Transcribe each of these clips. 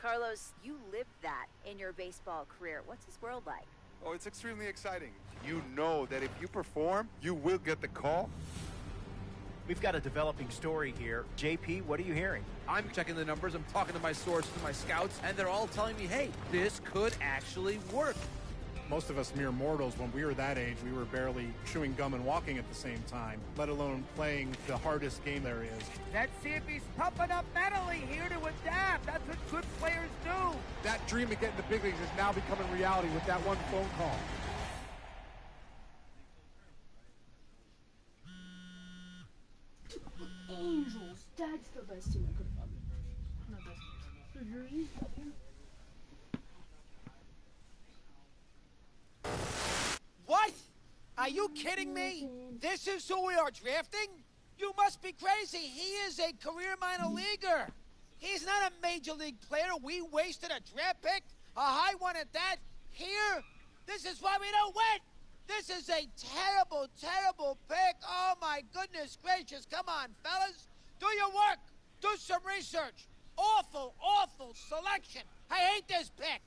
Carlos, you lived that in your baseball career. What's his world like? Oh, it's extremely exciting. You know that if you perform, you will get the call. We've got a developing story here. JP, what are you hearing? I'm checking the numbers, I'm talking to my sources, my scouts, and they're all telling me, hey, this could actually work. Most of us mere mortals, when we were that age, we were barely chewing gum and walking at the same time, let alone playing the hardest game there is. Let's see if he's pumping up mentally here to adapt. That's what good players do. That dream of getting the big leagues is now becoming reality with that one phone call. Angels. That's the best team I could have gotten. What? Are you kidding me? This is who we are drafting? You must be crazy. He is a career minor leaguer. He's not a major league player. We wasted a draft pick, a high one at that. Here, this is why we don't win. This is a terrible, terrible pick. Oh, my goodness gracious. Come on, fellas. Do your work. Do some research. Awful, awful selection. I hate this pick.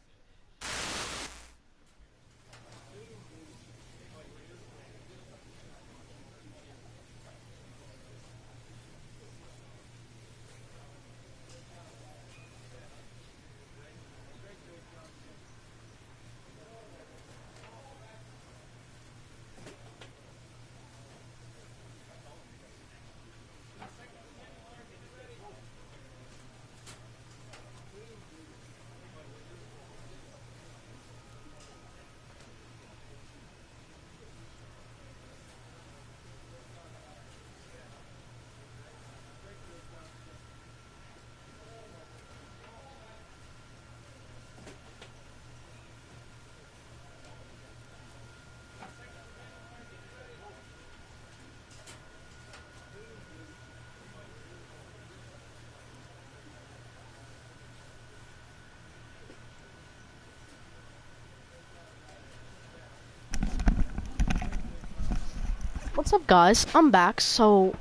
What's up, guys? I'm back. So,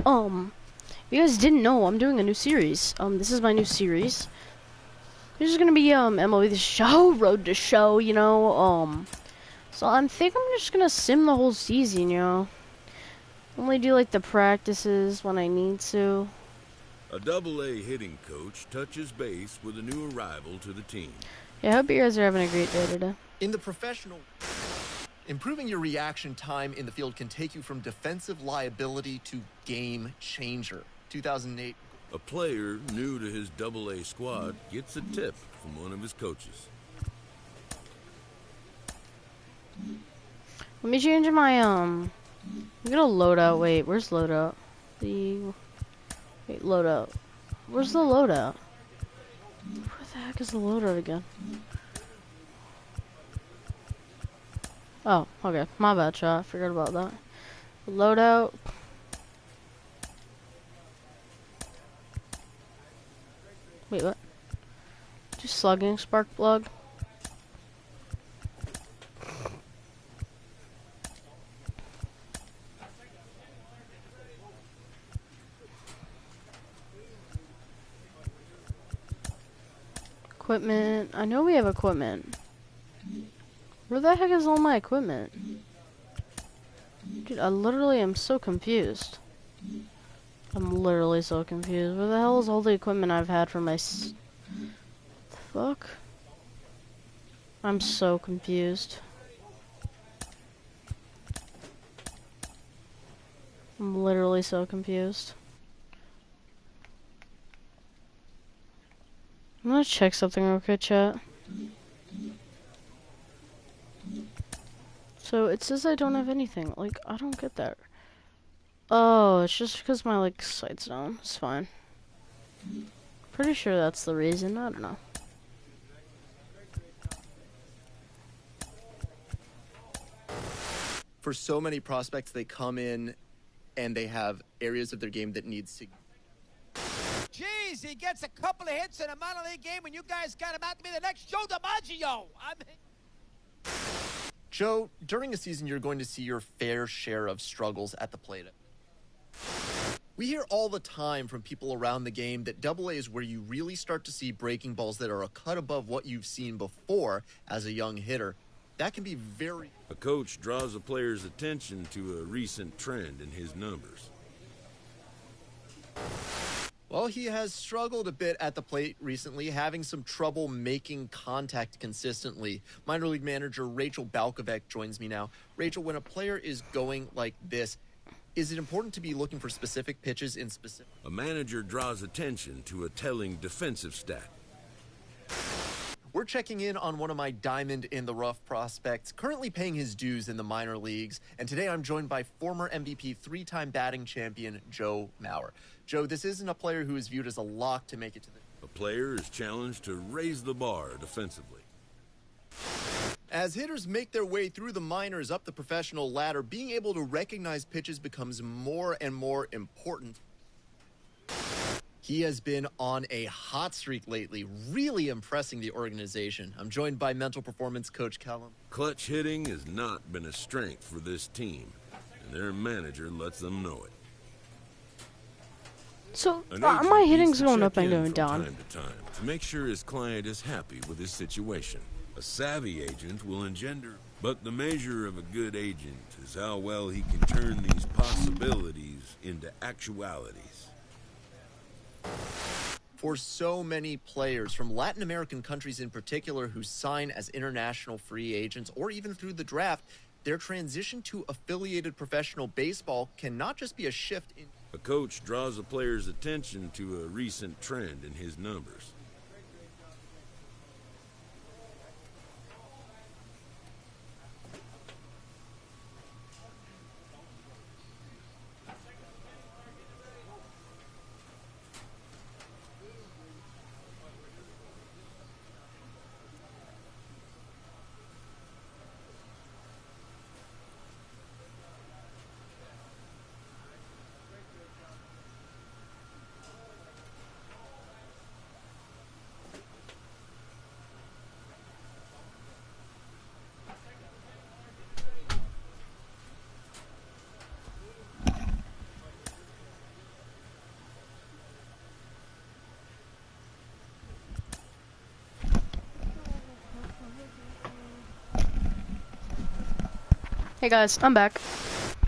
you guys didn't know I'm doing a new series. This is my new series. This is gonna be MLB The Show, Road to Show, you know. So I'm just gonna sim the whole season, you know. Only do like the practices when I need to. A double-A hitting coach touches base with a new arrival to the team. Yeah, I hope you guys are having a great day today. In the professional, improving your reaction time in the field can take you from defensive liability to game changer. 2008. A player new to his double-A squad gets a tip from one of his coaches. Let me change my I'm gonna loadout. Wait, where's loadout? Wait, loadout. Where's the loadout? Where the heck is the loadout again? Oh, okay. My bad, chat. I forgot about that. Loadout. Wait, what? Just slugging, spark plug. Equipment. I know we have equipment. Where the heck is all my equipment? Dude, I literally am so confused. I'm literally so confused. Where the hell is all the equipment I've had for my the fuck? I'm so confused. I'm literally so confused. I'm gonna check something real quick, chat. So it says I don't have anything. Like, I don't get that. Oh, it's just because my like sight's down. It's fine. Pretty sure that's the reason. I don't know. For so many prospects, they come in and they have areas of their game that needs to. Jeez, he gets a couple of hits in a minor league game and you guys got him out to be the next Joe DiMaggio. Joe, during a season, you're going to see your fair share of struggles at the plate. We hear all the time from people around the game that AA is where you really start to see breaking balls that are a cut above what you've seen before as a young hitter. That can be very... A coach draws a player's attention to a recent trend in his numbers. Well, he has struggled a bit at the plate recently, having some trouble making contact consistently. Minor league manager Rachel Balkovec joins me now. Rachel, when a player is going like this, is it important to be looking for specific pitches in specific... A manager draws attention to a telling defensive stat. We're checking in on one of my diamond in the rough prospects, currently paying his dues in the minor leagues. And today I'm joined by former MVP, three-time batting champion, Joe Mauer. Joe, this isn't a player who is viewed as a lock to make it to the... A player is challenged to raise the bar defensively. As hitters make their way through the minors up the professional ladder, being able to recognize pitches becomes more and more important. He has been on a hot streak lately, really impressing the organization. I'm joined by mental performance coach Callum. Clutch hitting has not been a strength for this team, and their manager lets them know it. So, my hitting's going up and going down. down. Time to time to make sure his client is happy with his situation. A savvy agent will engender, but the measure of a good agent is how well he can turn these possibilities into actualities. For so many players from Latin American countries in particular who sign as international free agents or even through the draft, their transition to affiliated professional baseball can not just be a shift in... A coach draws a player's attention to a recent trend in his numbers. Hey guys, I'm back.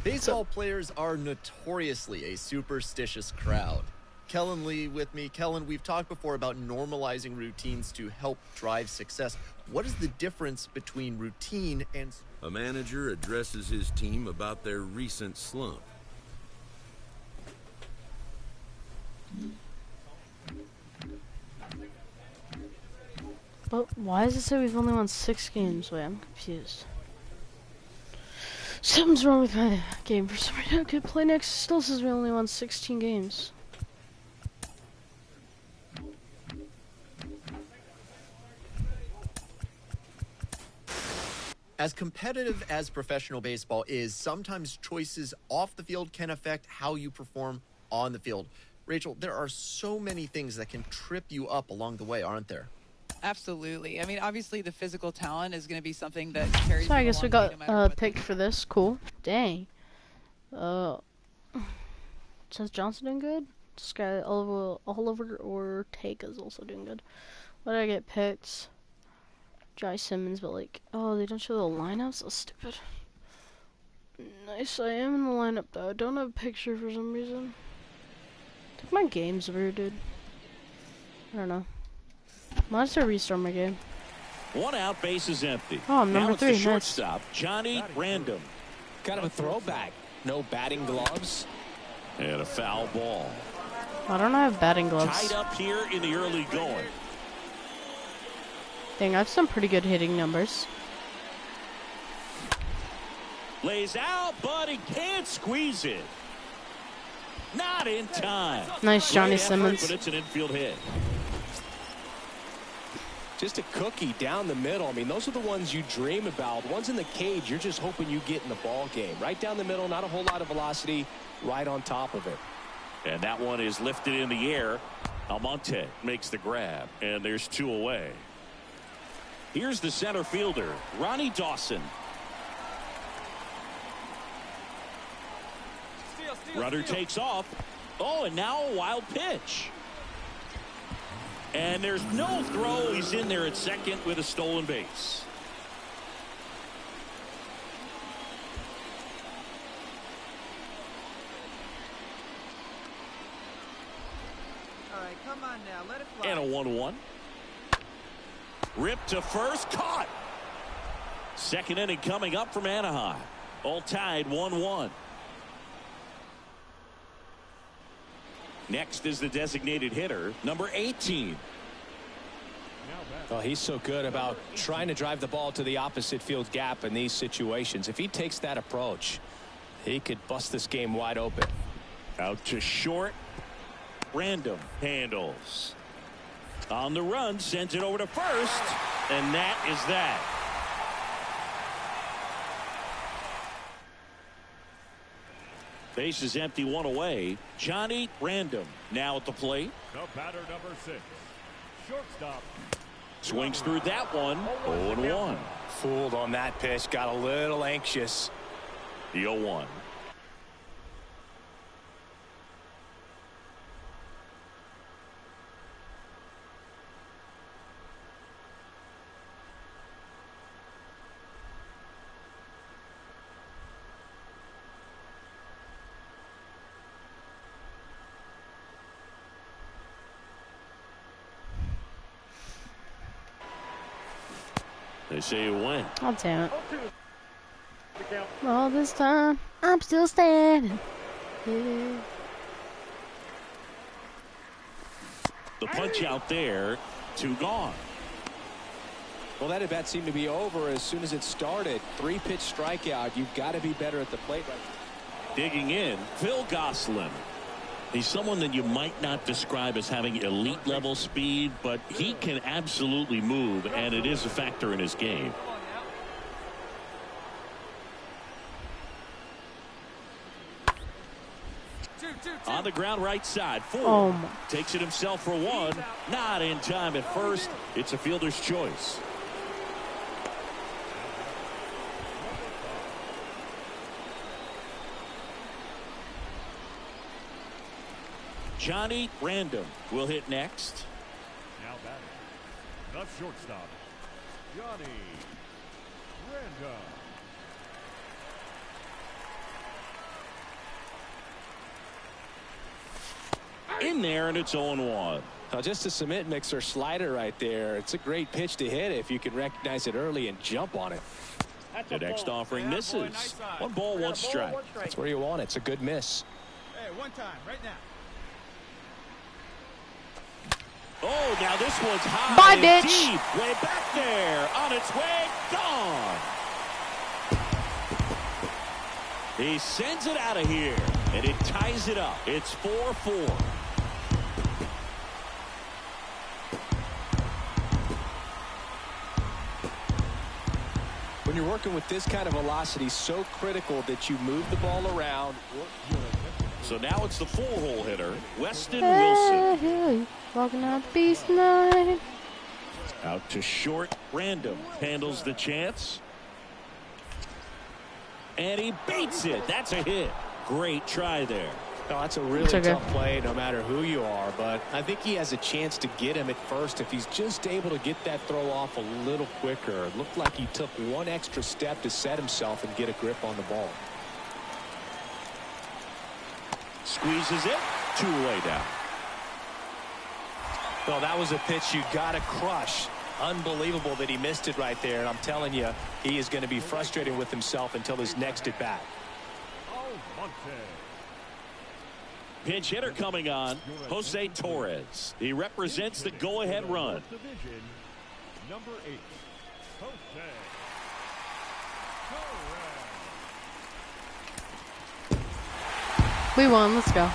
Baseball players are notoriously a superstitious crowd. Kellen Lee with me. Kellen, we've talked before about normalizing routines to help drive success. What is the difference between routine and... A manager addresses his team about their recent slump. But why does it say we've only won 6 games? Wait, I'm confused. Something's wrong with my game for some reason. I could play next. Still says we only won 16 games. As competitive as professional baseball is, sometimes choices off the field can affect how you perform on the field. Rachel, there are so many things that can trip you up along the way, aren't there? Absolutely. I mean, obviously the physical talent is going to be something that carries. So I guess we got no picked for this. Cool. Dang. Says Johnson doing good. This guy Oliver Ortega's also doing good. What did I get picked? Simmons, but like, oh, they don't show the lineup. So stupid. Nice. I am in the lineup though. I don't have a picture for some reason. I think my game's weird, dude. I don't know. Might as well restart my game. 1 out, base is empty. Oh, I'm number 3. The shortstop, Johnny Random. Kind of a throwback. No batting gloves. And a foul ball. I don't have batting gloves. Tied up here in the early going. Dang, I have some pretty good hitting numbers. Lays out, but he can't squeeze it. Not in time. Nice, Johnny Great effort, Simmons. but it's an infield hit. Just a cookie down the middle. I mean, those are the ones you dream about. Ones in the cage, you're just hoping you get in the ball game. Right down the middle, not a whole lot of velocity, right on top of it. And that one is lifted in the air. Almonte makes the grab, and there's 2 away. Here's the center fielder, Ronnie Dawson. Runner takes off. Oh, and now a wild pitch. And there's no throw. He's in there at second with a stolen base. All right, come on now, let it fly. And a 1-1. Ripped to first, caught. Second inning coming up from Anaheim. All tied 1-1. Next is the designated hitter, number 18. Well, he's so good about trying to drive the ball to the opposite field gap in these situations. If he takes that approach, he could bust this game wide open. Out to short. Random handles. On the run, sends it over to first. And that is that. Base is empty, one away. Johnny Random now at the plate. The batter, number 6. Shortstop. Swings through that one. 0-1. Fooled on that pitch. Got a little anxious. The 0-1. They say you win. Oh, damn it. All this time, I'm still standing. Yeah. The punch out there, 2 gone. Well, that at bat seemed to be over as soon as it started. 3-pitch strikeout. You've got to be better at the plate right now. Digging in, Phil Gosselin. He's someone that you might not describe as having elite level speed, but he can absolutely move, and it is a factor in his game. On the ground right side, Ford takes it himself for 1. Not in time at first. It's a fielder's choice. Johnny Random will hit next. Now batting, the shortstop, Johnny Random. In there, and it's 0-1. Now, just a cement mixer slider right there. It's a great pitch to hit if you can recognize it early and jump on it. The next offering misses. 1 ball, 1 strike. That's where you want it. It's a good miss. Hey, one time, right now. Oh, now this one's high. Bye, and bitch. Deep, way back there. On its way, gone. He sends it out of here, and it ties it up. It's 4-4. When you're working with this kind of velocity, so critical that you move the ball around. So now it's the 4-hole hitter, Weston Wilson. Hey, walking out the beast night. Out to short, Random handles the chance. And he beats it. That's a hit. Great try there. No, that's a really tough play no matter who you are, but I think he has a chance to get him at first if he's just able to get that throw off a little quicker. It looked like he took 1 extra step to set himself and get a grip on the ball. Squeezes it, 2 away down. Well, that was a pitch you got to crush. Unbelievable that he missed it right there. And I'm telling you, he is going to be frustrated with himself until his next at bat. Pinch hitter coming on, Jose Torres. He represents the go-ahead run. Number 8, Jose Torres. We won. Let's go.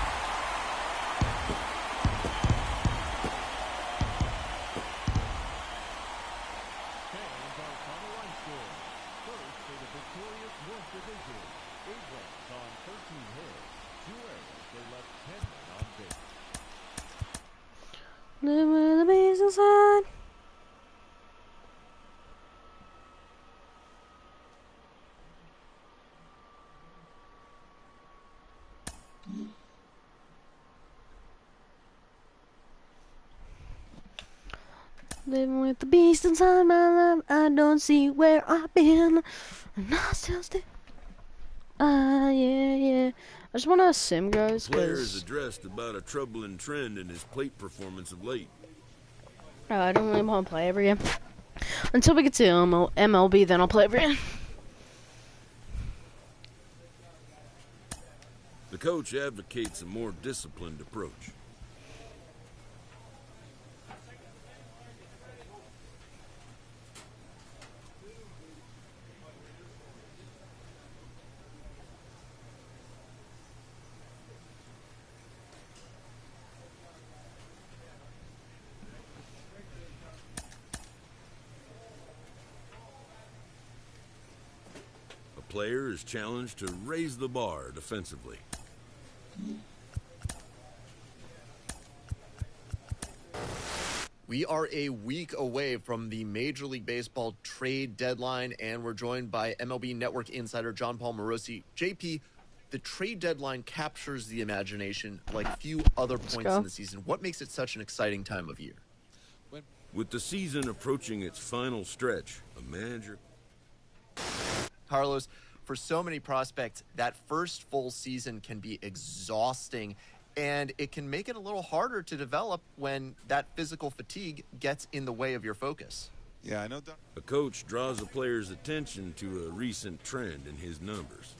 Live with the beast inside. Living with the beast inside my life. I don't see where I've been. And I still stay. Yeah. I just want to sim, guys. The player has addressed about a troubling trend in his plate performance of late. I don't really want to play every game. Until we get to MLB, then I'll play every game. The coach advocates a more disciplined approach. A player is challenged to raise the bar defensively. We are a week away from the Major League Baseball trade deadline, and we're joined by MLB Network insider John Paul Morosi. JP, the trade deadline captures the imagination like few other points in the season. What makes it such an exciting time of year? With the season approaching its final stretch, a manager... Carlos, for so many prospects, that first full season can be exhausting, and it can make it a little harder to develop when that physical fatigue gets in the way of your focus. Yeah, I know that. A coach draws a player's attention to a recent trend in his numbers.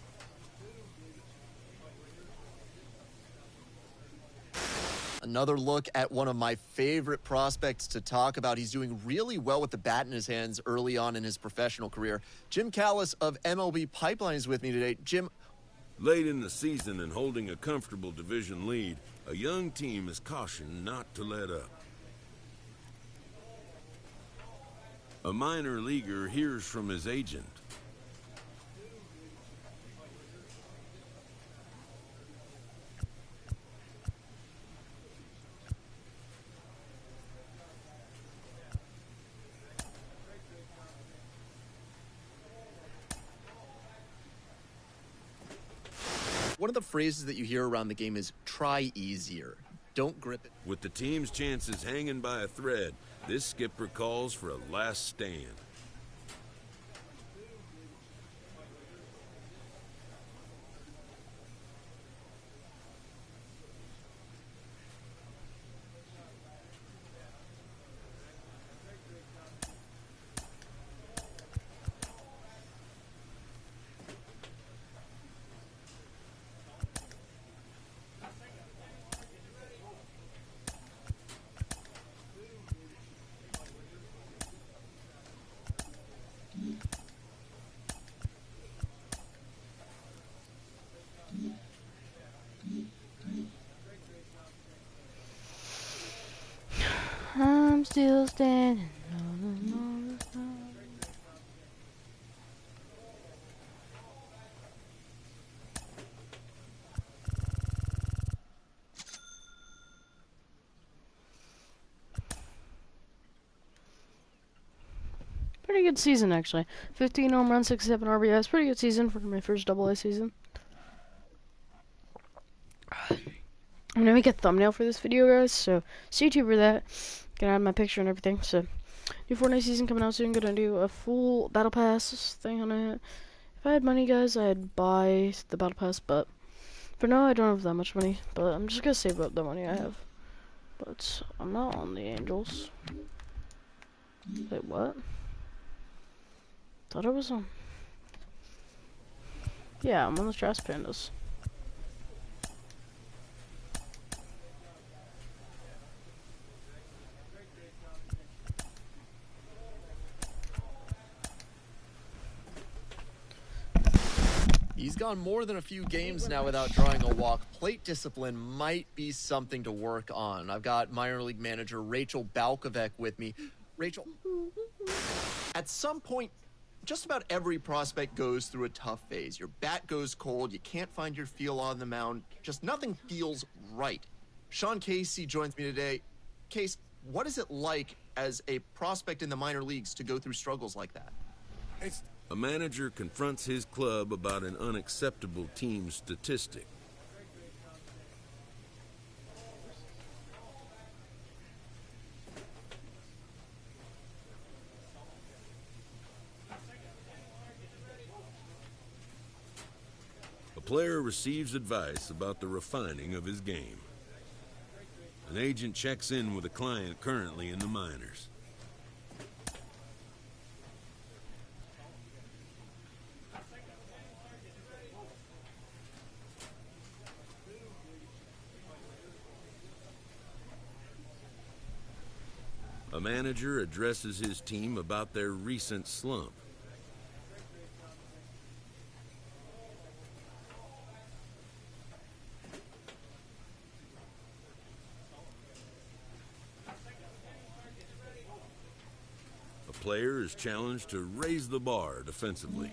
Another look at one of my favorite prospects to talk about. He's doing really well with the bat in his hands early on in his professional career. Jim Callis of MLB Pipeline is with me today. Jim. Late in the season and holding a comfortable division lead, a young team is cautioned not to let up. A minor leaguer hears from his agent. One of the phrases that you hear around the game is try easier. Don't grip it. With the team's chances hanging by a thread, this skipper calls for a last stand. I'm still standing. Pretty good season, actually. 15 home runs, 67 RBIs. Pretty good season for my first AA season. I'm gonna make a thumbnail for this video, guys, so stay tuned for that. Gonna add my picture and everything. So, new Fortnite season coming out soon. Gonna do a full Battle Pass thing on it. If I had money, guys, I'd buy the Battle Pass, but for now, I don't have that much money. But I'm just gonna save up the money I have. But I'm not on the Angels. Wait, what? Thought I was on. Yeah, I'm on the Trash Pandas. He's gone more than a few games now without drawing a walk. Plate discipline might be something to work on. I've got minor league manager Rachel Balkovec with me. Rachel, at some point, just about every prospect goes through a tough phase. Your bat goes cold, you can't find your feel on the mound, just nothing feels right. Sean Casey joins me today. Case, what is it like as a prospect in the minor leagues to go through struggles like that? A manager confronts his club about an unacceptable team statistic. player receives advice about the refining of his game. An agent checks in with a client currently in the minors. A manager addresses his team about their recent slump. A player is challenged to raise the bar defensively.